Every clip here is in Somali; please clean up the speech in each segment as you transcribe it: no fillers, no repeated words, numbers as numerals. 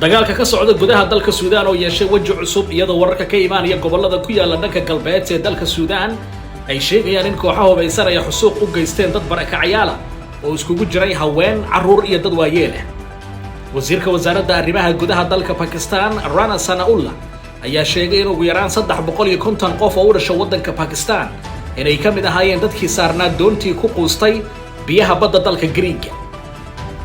dagaalka ka socda gudaha dalka Suudaan oo yeeshay waji cusub iyadoo wararka ka imaanaya gobolada ku yaala dhanka galbeed ee dalka Suudaan ay sheegayaan in kooxaha hubaysan ay xusuuq u geysteen dad barakacayaal oo iskugu jiray haween, carruur iyo dad waayeel ah. Wasiirka wasaaradda arrimaha gudaha dalka Pakistan, Rana Sanaullah, ayaa sheegay in ugu yaraan 350 qof oo u dhashay waddanka Pakistan inay ka mid ahaayeen dadkii saarnaa doontii ku quustay biyaha badda dalka Greek.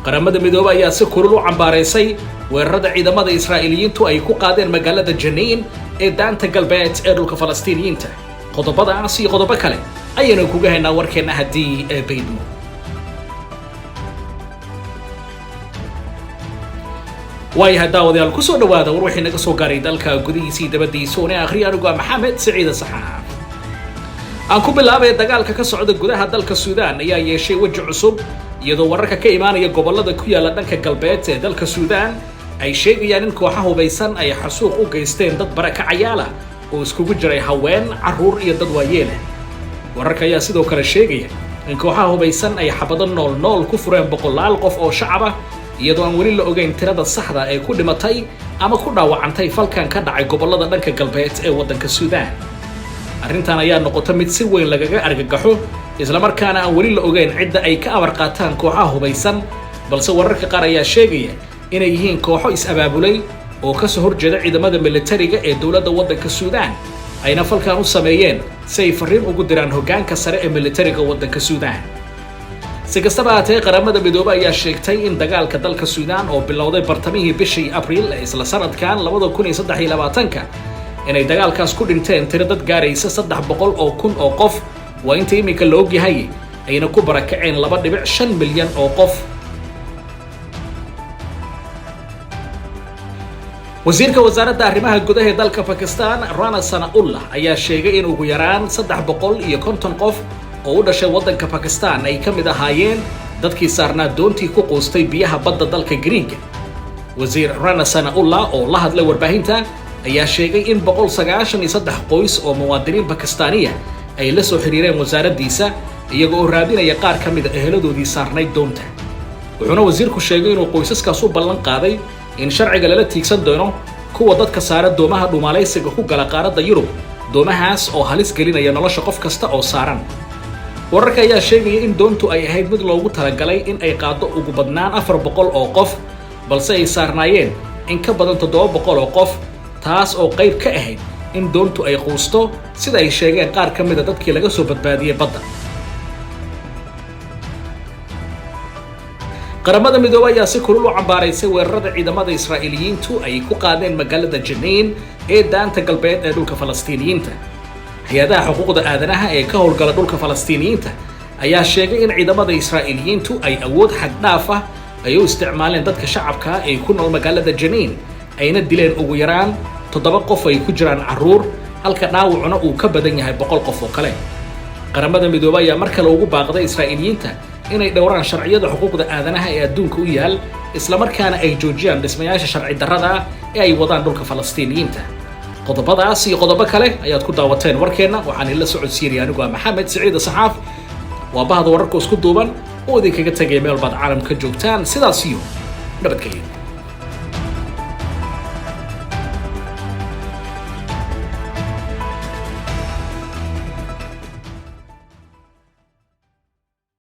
qaramada midoobay ayaa si kulul u cambaareysay weerarada ciidamada Israa'iiliyiintu ay ku qaadeen magaalada Jenin ee daanta galbeed ee dhulka Falastiiniyiinta. Qodobadaas iyo qodobo kale ayaynu kuga haynaa warkeena haddii ee baydmo. waayahay daawadayaal ku soo dhawaada war wixii naga soo gaaray dalka gudihiisii dabadiisa oo akhriya anigu Maxamed Saciid Saxaaf. aan ku bilaabay dagaalka ka socda gudaha dalka Suudaan ayaa yeeshay waji cusub iyadoo wararka ka imaanaya gobolada ku yaala dhanka galbeed ee dalka Suudaan ay sheegayaan in kooxaha hubaysan ay xasuuq u geysteen dad barakacayaal oo iskugu jiray haween, carruur iyo dad waayeel ah. wararka ayaa sidoo kale sheegaya in kooxaha hubaysan ay xabado nool ku fureen boqolaal qof oo shacab ah iyadoo aan weli la ogeyn tirada saxda ee ku dhimatay ama ku dhaawacantay falkan ka dhacay gobolada dhanka galbeed ee waddanka Suudaan. arrintan ayaa noqotay mid si weyn lagaga argagaxo isla markaana aan weli la ogeyn cidda ay ka amar qaataan kooxaha hubaysan, balse wararka qaar ayaa sheegaya inay yihiin kooxo is-abaabulay oo ka soo horjeeda ciidamada militariga ee dowladda waddanka Suudaan ayna falkan u sameeyeen si ay fariin ugu diraan hoggaanka sare ee militariga waddanka Suudaan. si kastaba haatee qaramada midoobay ayaa sheegtay in dagaalka dalka Suudaan oo bilowday bartamihii bishii Abriil ee isla sanadkan 2023 inay dagaalkaas ku dhinteen tiro dad gaaraysa 300,000 oo qof waa inta imika la og yahay ayna ku barakaceen 2.5 milyan oo qof. wasiirka wasaaradda arrimaha gudaha ee dalka Pakistan, Rana Sanaullah, ayaa sheegay in ugu yaraan 350 qof oo u dhashay waddanka Pakistan ay ka mid ahaayeen dadkii saarnaa doontii ku quustay biyaha badda dalka Greek. wasiir Rana Sanaullah oo la hadlay warbaahinta ayaa sheegay in 193 qoys oo muwaadiniin Pakistaaniya ay la soo xiriireen wasaaraddiisa iyagoo raadinaya qaar ka mid ah eheladoodii saarnayd doonta. wuxuuna wasiirku sheegay inuu qoysaskaas u ballan qaaday in sharciga lala tiigsan doono kuwa dadka saara doomaha dhuumaalaysiga ku gala qaaradda Yurub, doomahaas oo halis gelinaya nolosha qof kasta oo saaran. wararka ayaa sheegaya in doontu ay ahayd mid loogu talagalay in ay qaado ugu badnaan 400 oo qof, balse ay saarnaayeen in ka badan 700 oo qof, taas oo qayb ka ahayd in doontu ay quusto sida ay sheegeen qaar ka mid ah dadkii laga soo badbaadiyay badda. qaramada midoobay ayaa si kulul u cambaareysay weerarada ciidamada Israa'iiliyiintu ay ku qaadeen magaalada Jenin ee daanta galbeed ee dhulka Falastiiniyiinta. hay-adaha xuquuqda aadanaha ee ka howlgala dhulka Falastiiniyiinta ayaa sheegay in ciidamada Israa'iiliyiintu ay awood xad dhaaf ah ay u isticmaaleen dadka shacabka ee ku nool magaalada Jenin ayna dileen ugu yaraan 7 qof ay ku jiraan carruur, halka dhaawacuna uu ka badan yahay 100 qof oo kale. qaramada midoobay ayaa mar kale ugu baaqday Israa'iiliyiinta inay dhowraan sharciyada xuquuqda aadanaha ee adduunka u yaal isla markaana ay joojiyaan dhismayaasha sharci darrada ah ee ay wadaan dhulka Falastiiniyiinta. qodobadaas iyo qodobo kale ayaad ku daawateen warkeena, waxaan ila socodsiinaya anigu Maxamed Saciid Saxaaf. waa bahda wararka isku duuban oo idinkaga tagay meel baad caalamka joogtaan, sidaas iyo nabadgelyo.